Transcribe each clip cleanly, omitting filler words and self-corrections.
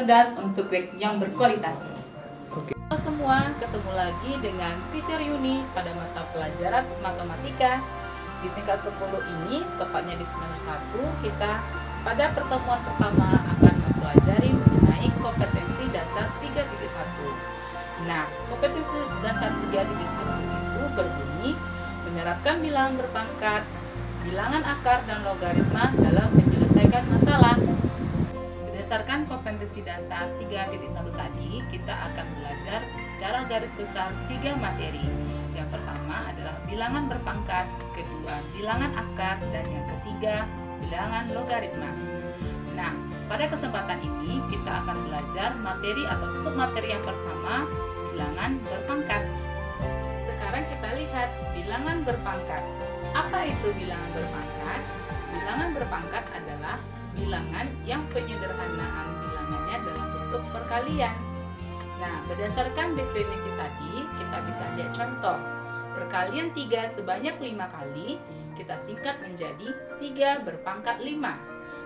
cerdas untuk grade yang berkualitas. Oke. Halo semua, ketemu lagi dengan Teacher Yuni pada mata pelajaran matematika. Di tingkat 10 ini, tepatnya di semester 1, kita pada pertemuan pertama akan mempelajari mengenai kompetensi dasar 3.1. Nah, kompetensi dasar 3.1 itu berbunyi menerapkan bilangan berpangkat, bilangan akar dan logaritma dalam menyelesaikan masalah. Berdasarkan kompetensi dasar 3.1 tadi, kita akan belajar secara garis besar 3 materi. Yang pertama adalah bilangan berpangkat, kedua bilangan akar, dan yang ketiga bilangan logaritma. Nah, pada kesempatan ini kita akan belajar materi atau submateri yang pertama, bilangan berpangkat. Sekarang kita lihat bilangan berpangkat. Apa itu bilangan berpangkat? Bilangan berpangkat adalah bilangan yang penyederhanaan bilangannya dalam bentuk perkalian. Nah, berdasarkan definisi tadi, kita bisa lihat contoh. Perkalian 3 sebanyak 5 kali, kita singkat menjadi 3 berpangkat 5.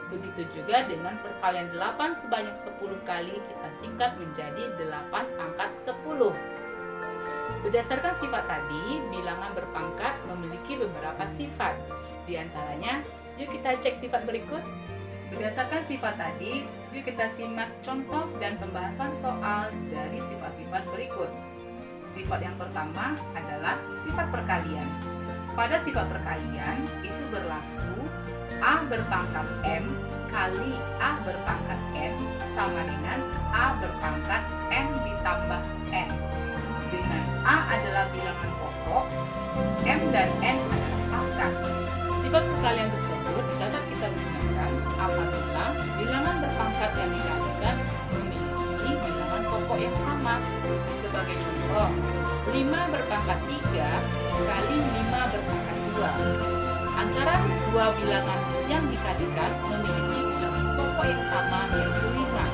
Begitu juga dengan perkalian 8 sebanyak 10 kali, kita singkat menjadi 8 pangkat 10. Berdasarkan sifat tadi, bilangan berpangkat memiliki beberapa sifat. Di antaranya, yuk kita cek sifat berikut. Berdasarkan sifat tadi, yuk kita simak contoh dan pembahasan soal dari sifat-sifat berikut. Sifat yang pertama adalah sifat perkalian. Pada sifat perkalian, itu berlaku A berpangkat M kali A berpangkat N sama dengan A berpangkat M ditambah N. Dengan A adalah bilangan pokok, M dan N adalah pangkat. Sifat perkalian tersebut dapat kita gunakan apabila bilangan berpangkat yang dikalikan memiliki bilangan pokok yang sama. Sebagai contoh, 5 berpangkat 3 kali 5 berpangkat 2. Antara dua bilangan yang dikalikan memiliki bilangan pokok yang sama, yaitu 5.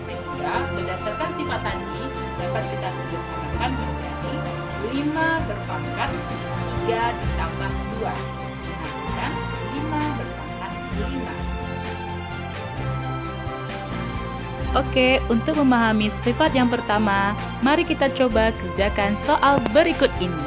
Sehingga berdasarkan sifat tadi dapat kita sederhanakan menjadi 5 berpangkat 3 ditambah 2. Menghasilkan 5 berpangkat 5. Oke, untuk memahami sifat yang pertama, mari kita coba kerjakan soal berikut ini.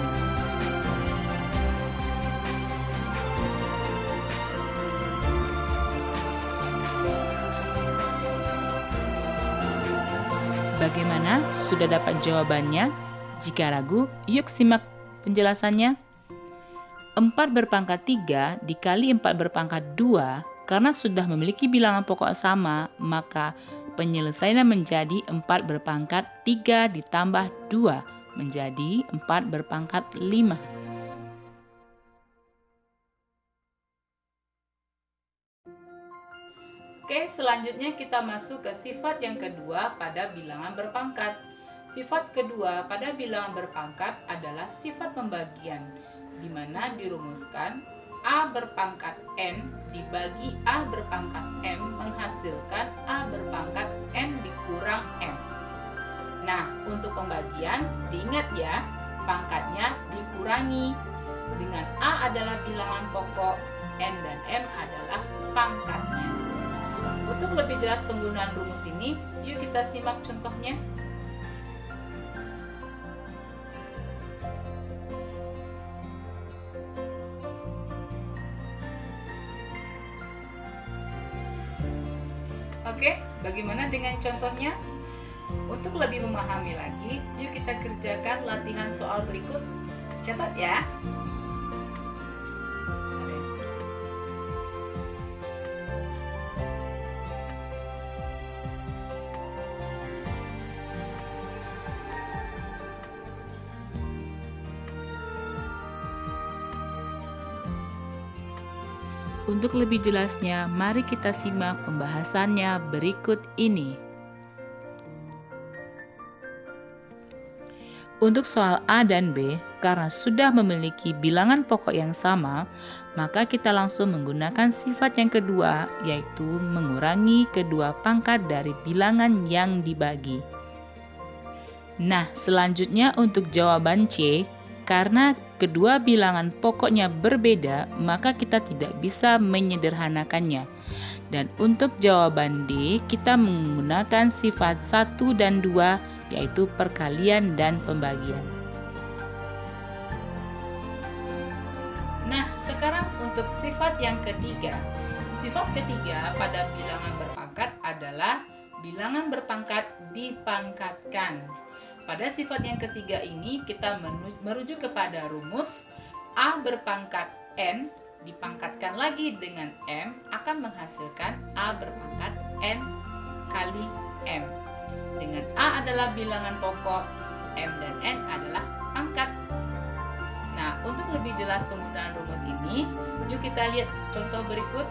Bagaimana? Sudah dapat jawabannya? Jika ragu, yuk simak penjelasannya. 4 berpangkat 3 dikali 4 berpangkat 2, karena sudah memiliki bilangan pokok sama, maka penyelesaiannya menjadi 4 berpangkat 3 ditambah 2, menjadi 4 berpangkat 5. Oke, selanjutnya kita masuk ke sifat yang kedua pada bilangan berpangkat. Sifat kedua pada bilangan berpangkat adalah sifat pembagian, di mana dirumuskan A berpangkat N dibagi A berpangkat M menghasilkan A berpangkat N dikurang M. Nah, untuk pembagian, diingat ya, pangkatnya dikurangi. Dengan A adalah bilangan pokok, N dan M adalah pangkatnya. Untuk lebih jelas penggunaan rumus ini, yuk kita simak contohnya. Oke, bagaimana dengan contohnya? Untuk lebih memahami lagi, yuk kita kerjakan latihan soal berikut. Catat ya. Untuk lebih jelasnya, mari kita simak pembahasannya berikut ini. Untuk soal A dan B, karena sudah memiliki bilangan pokok yang sama, maka kita langsung menggunakan sifat yang kedua, yaitu mengurangi kedua pangkat dari bilangan yang dibagi. Nah, selanjutnya untuk jawaban C, Karena kedua bilangan pokoknya berbeda, maka kita tidak bisa menyederhanakannya. Dan untuk jawaban D, kita menggunakan sifat 1 dan 2, yaitu perkalian dan pembagian. Nah, sekarang untuk sifat yang ketiga. Sifat ketiga pada bilangan berpangkat adalah bilangan berpangkat dipangkatkan. Pada sifat yang ketiga ini kita merujuk kepada rumus A berpangkat N dipangkatkan lagi dengan M akan menghasilkan A berpangkat N kali M. Dengan A adalah bilangan pokok, M dan N adalah pangkat. Nah, untuk lebih jelas penggunaan rumus ini, yuk kita lihat contoh berikut.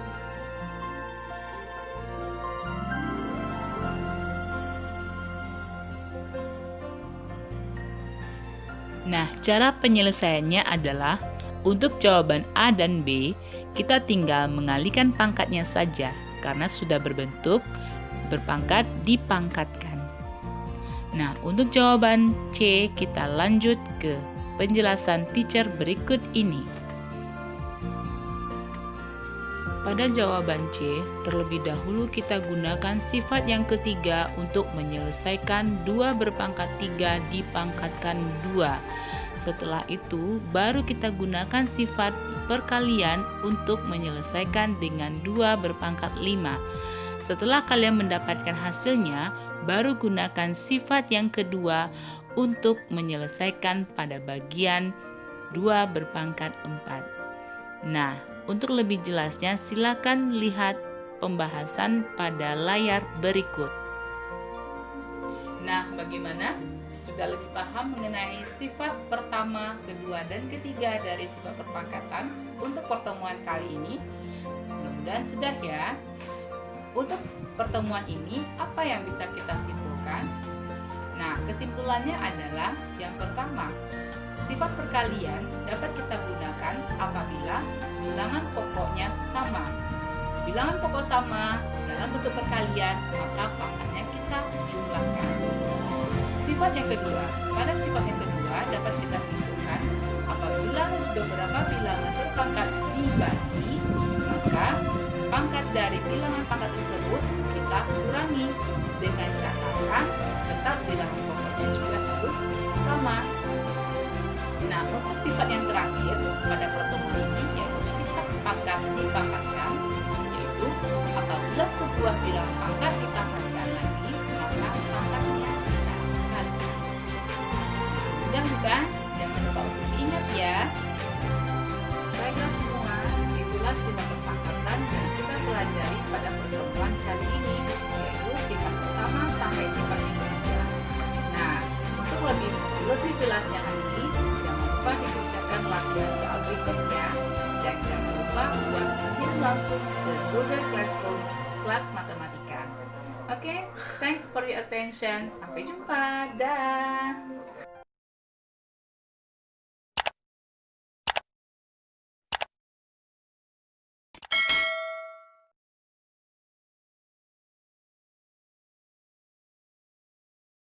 Nah, cara penyelesaiannya adalah untuk jawaban A dan B, kita tinggal mengalihkan pangkatnya saja karena sudah berbentuk berpangkat dipangkatkan. Nah, untuk jawaban C, kita lanjut ke penjelasan teacher berikut ini. Pada jawaban C, terlebih dahulu kita gunakan sifat yang ketiga untuk menyelesaikan 2 berpangkat 3 dipangkatkan 2. Setelah itu, baru kita gunakan sifat perkalian untuk menyelesaikan dengan 2 berpangkat 5. Setelah kalian mendapatkan hasilnya, baru gunakan sifat yang kedua untuk menyelesaikan pada bagian 2 berpangkat 4. Nah, untuk lebih jelasnya silakan lihat pembahasan pada layar berikut. Nah, bagaimana? Sudah lebih paham mengenai sifat pertama, kedua, dan ketiga dari sifat perpangkatan untuk pertemuan kali ini? Mudah-mudahan sudah ya. Untuk pertemuan ini, apa yang bisa kita simpulkan? Nah, kesimpulannya adalah yang pertama, sifat perkalian dapat kita gunakan apabila bilangan pokoknya sama. Bilangan pokok sama dalam bentuk perkalian, maka pangkatnya kita jumlahkan. Sifat yang kedua, pada sifat yang kedua dapat kita simpulkan apabila beberapa bilangan berpangkat dibagi, maka pangkat dari bilangan pangkat tersebut kita kurangi dengan catatan tetap bilangan pokoknya juga harus sama. Nah, untuk sifat yang terakhir pada pertemuan ini yaitu sifat pangkat dipangkatkan, yaitu apabila sebuah bilangan pangkat dipangkatkan lagi, maka pangkatnya kita kalikan. Mudah bukan? Jangan lupa untuk diingat ya. Baiklah semua, itulah sifat perpangkatan yang kita pelajari pada pertemuan kali ini, yaitu sifat pertama sampai sifat yang kedua. Nah, untuk lebih jelasnya lagi, jangan lupa dikerjakan latihan soal berikutnya dan jangan lupa buat kirim langsung ke Google Classroom kelas matematika. Oke, thanks for your attention. Sampai jumpa. Dah.